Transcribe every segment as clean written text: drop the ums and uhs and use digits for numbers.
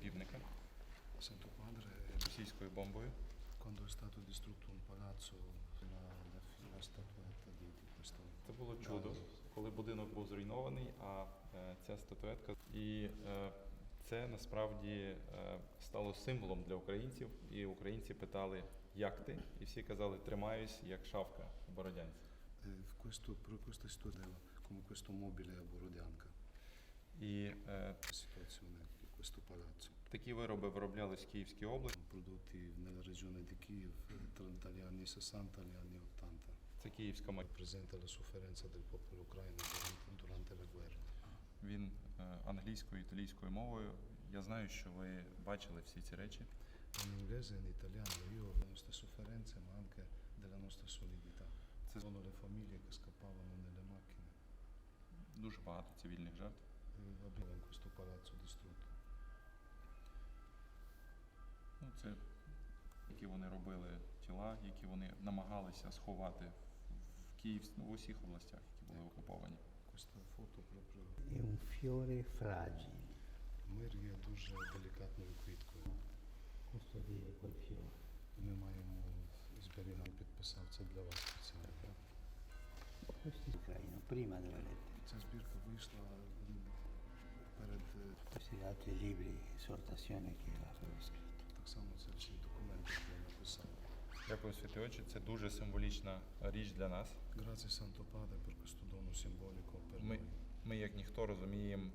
півника Santo Padre, російською бомбою. quando è stato distrutto un palazzo, la statuetta di questo. Це було чудо, коли будинок був зруйнований, а ця статуетка. І це насправді стало символом для українців. І українці питали, як ти? І всі казали, тримаюсь, як шавка у Бородянці. Per questa situazione, come questo mobile a Borodianka, І la situazione di questo palazzo, такі вироби вироблялись в Київській області. prodotti nella regione di Kiev tra gli anni 60 e gli anni 80. Це київська марка. Presenta la sofferenza del popolo ucraino durante la guerra. Він англійською, італійською мовою. Я знаю, що ви бачили всі ці речі. In inglese e in italiano io le nostre sofferenze ma anche della nostra solidità. Ci sono le famiglie che scappavano nelle macchine Дуже багато цивільних жертв. e abbiamo in questo palazzo distrutto. Ну, це які вони робили тіла, які вони намагалися сховати в Київ, в усіх областях, які були окуповані. Questa foto proprio È un fiore fragile, мир є дуже делікатною квіткою. custodire quel fiore. Ми маємо зберігати, підписав це для вас спеціально. Questo è ucraino, prima della lettera. Ця збірка вийшла перед Questi gli altri libri, esortazioni che avevo scritto. так само це всі документи, які я написав. Дякую, святі очі. Це дуже символічна річ для нас. Grazie Santo Padre per questo dono simbolico per Ми, noi. ми як ніхто, розуміємо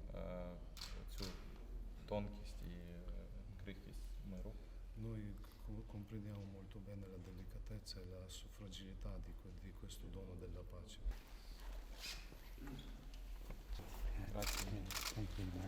цю тонкість і крихкість миру. Noi comprendiamo molto bene la delicatezza e la fragilità di questo dono della pace. Grazie. Complimenti.